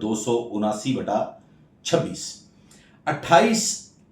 279/26। 28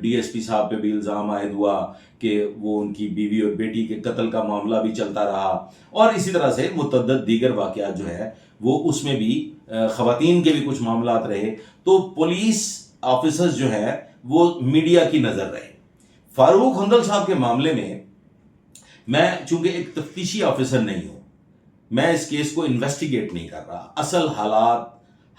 D S P صاحب پہ بھی الزام عائد ہوا کہ وہ ان کی بیوی اور بیٹی کے قتل کا معاملہ بھی چلتا رہا، اور اسی طرح سے متعدد دیگر واقعات جو ہے وہ اس میں بھی خواتین کے بھی کچھ معاملات رہے، تو پولیس آفیسرز جو ہے وہ میڈیا کی نظر رہے۔ فاروق ہندل صاحب کے معاملے میں چونکہ ایک تفتیشی آفیسر نہیں ہوں، میں اس کیس کو انویسٹیگیٹ نہیں کر رہا، اصل حالات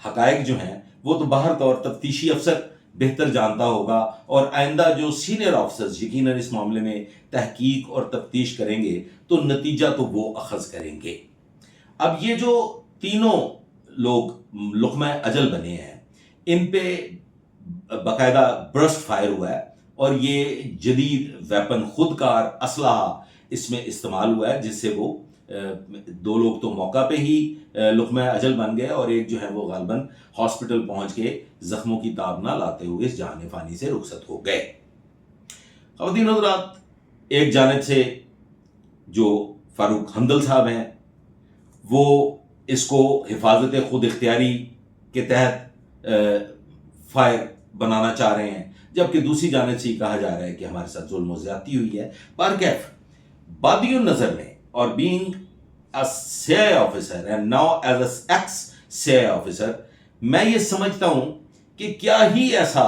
حقائق جو ہیں وہ تو باہر طور تفتیشی افسر بہتر جانتا ہوگا، اور آئندہ جو سینئر آفیسرز یقیناً اس معاملے میں تحقیق اور تفتیش کریں گے تو نتیجہ تو وہ اخذ کریں گے۔ اب یہ جو تینوں لوگ لقمہ اجل بنے ہیں، ان پہ باقاعدہ برسٹ فائر ہوا ہے، اور یہ جدید ویپن خودکار اسلحہ اس میں استعمال ہوا ہے، جس سے وہ دو لوگ تو موقع پہ ہی لقمہ اجل بن گئے، اور ایک جو ہے وہ غالباً ہاسپٹل پہنچ کے زخموں کی تاب نہ لاتے ہوئے اس جہان فانی سے رخصت ہو گئے۔ خواتین حضرات، ایک جانب سے جو فاروق ہندل صاحب ہیں وہ اس کو حفاظت خود اختیاری کے تحت فائر بنانا چاہ رہے ہیں، جبکہ دوسری جانب سے یہ کہا جا رہا ہے کہ ہمارے ساتھ ظلم و زیادتی ہوئی ہے۔ برکیف بادی النظر میں، اور being a CIA officer and now as an ex CIA officer، میں یہ سمجھتا ہوں کہ کیا ہی ایسا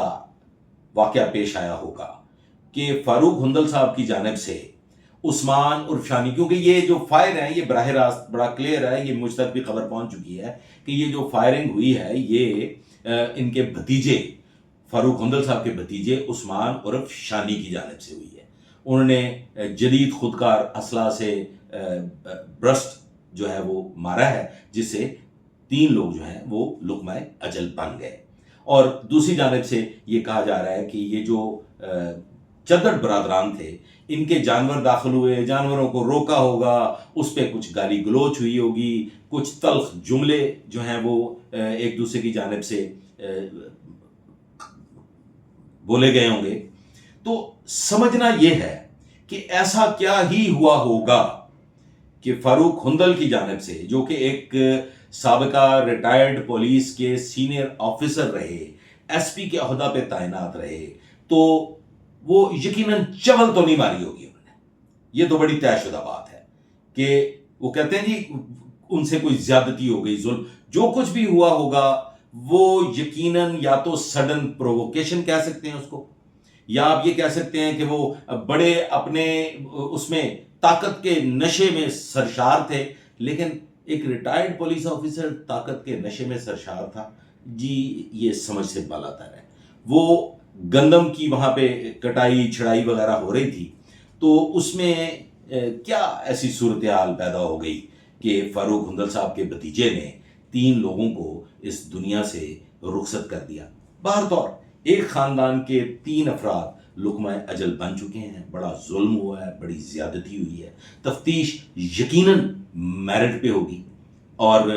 واقعہ پیش آیا ہوگا کہ فاروق ہندل صاحب کی جانب سے عثمان عرف شانی، کیونکہ یہ جو فائر ہیں یہ براہ راست بڑا کلیئر ہے، یہ مجھ تک بھی خبر پہنچ چکی ہے کہ یہ جو فائرنگ ہوئی ہے یہ ان کے بھتیجے، فاروق ہندل صاحب کے بھتیجے عثمان عرف شانی کی جانب سے ہوئی ہے۔ انہوں نے جدید خودکار اسلحہ سے برسٹ جو ہے وہ مارا ہے، جس سے تین لوگ جو ہیں وہ لقمہ اجل بن گئے۔ اور دوسری جانب سے یہ کہا جا رہا ہے کہ یہ جو چدر برادران تھے، ان کے جانور داخل ہوئے، جانوروں کو روکا ہوگا، اس پہ کچھ گالی گلوچ ہوئی ہوگی، کچھ تلخ جملے جو ہیں وہ ایک دوسرے کی جانب سے بولے گئے ہوں گے۔ تو سمجھنا یہ ہے کہ ایسا کیا ہی ہوا ہوگا کہ فاروق ہندل کی جانب سے، جو کہ ایک سابقہ ریٹائرڈ پولیس کے سینئر آفیسر رہے، ایس پی کے عہدہ پہ تعینات رہے، تو وہ یقیناً چول تو نہیں ماری ہوگی انہوں نے۔ یہ تو بڑی طے شدہ بات ہے کہ وہ کہتے ہیں جی ان سے کوئی زیادتی ہو گئی، ظلم، جو کچھ بھی ہوا ہوگا وہ یقیناً یا تو سڈن پرووکیشن کہہ سکتے ہیں اس کو، یا آپ یہ کہہ سکتے ہیں کہ وہ بڑے اپنے اس میں طاقت کے نشے میں سرشار تھے۔ لیکن ایک ریٹائرڈ پولیس آفیسر طاقت کے نشے میں سرشار تھا، جی یہ سمجھ سے بالاتر ہے۔ وہ گندم کی وہاں پہ کٹائی چھڑائی وغیرہ ہو رہی تھی، تو اس میں کیا ایسی صورتحال پیدا ہو گئی کہ فاروق ہندل صاحب کے بھتیجے نے تین لوگوں کو اس دنیا سے رخصت کر دیا۔ بہر طور ایک خاندان کے تین افراد لقمہ اجل بن چکے ہیں، بڑا ظلم ہوا ہے، بڑی زیادتی ہوئی ہے، تفتیش یقیناً میرٹ پہ ہوگی، اور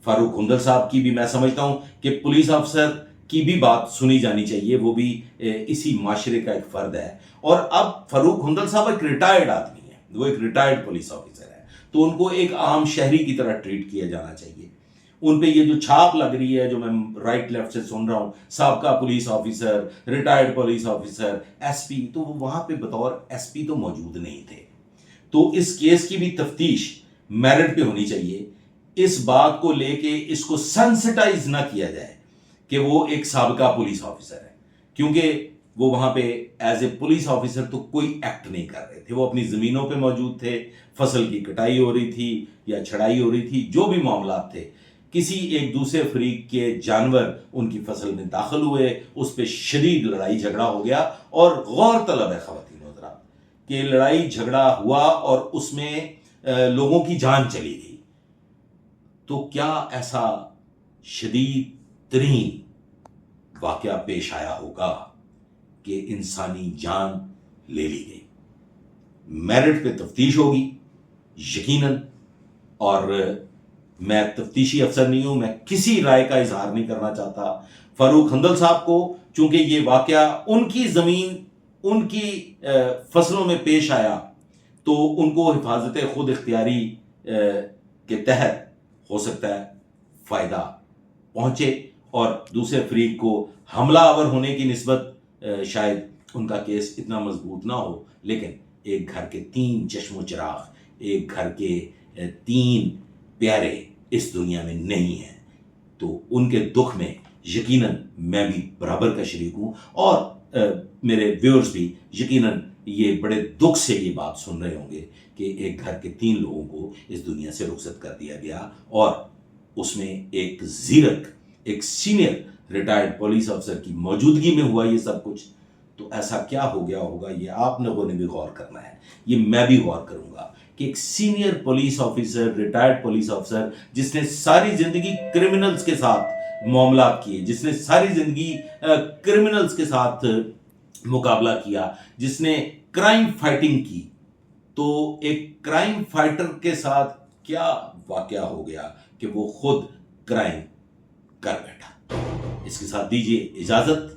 فاروق ہندل صاحب کی بھی میں سمجھتا ہوں کہ پولیس افسر کی بھی بات سنی جانی چاہیے، وہ بھی اسی معاشرے کا ایک فرد ہے۔ اور اب فاروق ہندل صاحب ایک ریٹائرڈ آدمی ہے، وہ ایک ریٹائرڈ پولیس آفیسر ہے، تو ان کو ایک عام شہری کی طرح ٹریٹ کیا جانا چاہیے۔ ان پہ یہ جو چھاپ لگ رہی ہے، جو میں رائٹ لیفٹ سے سن رہا ہوں، سابقہ police officer, retired police officer, S P, تو وہ وہاں پہ بطور ایس پی تو موجود نہیں تھے۔ تو اس کیس کی بھی تفتیش میرٹ پہ ہونی چاہیے، اس بات کو لے کے اس کو سینسٹائز نہ کیا جائے کہ وہ ایک سابقہ پولیس آفیسر ہے، کیونکہ وہ وہاں پہ ایز اے پولیس آفیسر تو کوئی ایکٹ نہیں کر رہے تھے، وہ اپنی زمینوں پہ موجود تھے، فصل کی کٹائی ہو رہی تھی یا چھڑائی ہو رہی تھی، جو بھی معاملات تھے، کسی ایک دوسرے فریق کے جانور ان کی فصل میں داخل ہوئے، اس پہ شدید لڑائی جھگڑا ہو گیا، اور غور طلب ہے خواتین و حضرات کہ لڑائی جھگڑا ہوا اور اس میں لوگوں کی جان چلی گئی، تو کیا ایسا شدید ترین واقعہ پیش آیا ہوگا کہ انسانی جان لے لی گئی؟ میرٹ پہ تفتیش ہوگی یقیناً، اور میں تفتیشی افسر نہیں ہوں، میں کسی رائے کا اظہار نہیں کرنا چاہتا۔ فاروق ہندل صاحب کو چونکہ یہ واقعہ ان کی زمین، ان کی فصلوں میں پیش آیا، تو ان کو حفاظت خود اختیاری کے تحت ہو سکتا ہے فائدہ پہنچے، اور دوسرے فریق کو حملہ آور ہونے کی نسبت شاید ان کا کیس اتنا مضبوط نہ ہو، لیکن ایک گھر کے 3 چشم و چراغ، ایک گھر کے 3 پیارے اس دنیا میں نہیں ہیں، تو ان کے دکھ میں یقیناً میں بھی برابر کا شریک ہوں، اور میرے ویورز بھی یقیناً یہ بڑے دکھ سے یہ بات سن رہے ہوں گے کہ ایک گھر کے 3 لوگوں کو اس دنیا سے رخصت کر دیا گیا، اور اس میں ایک زیرک، ایک سینئر ریٹائرڈ پولیس افسر کی موجودگی میں ہوا یہ سب کچھ۔ تو ایسا کیا ہو گیا ہوگا، یہ آپ لوگوں نے بھی غور کرنا ہے، یہ میں بھی غور کروں گا کہ ایک senior police officer, retired police افسر، جس نے ساری زندگی کرمنلز کے ساتھ معاملات کیے، جس نے ساری زندگی کرمنلز کے ساتھ مقابلہ کیا، جس نے کرائم فائٹنگ کی، تو ایک کرائم فائٹر کے ساتھ کیا واقعہ ہو گیا کہ وہ خود کرائم کر بیٹھا۔ اس کے ساتھ دیجیے اجازت۔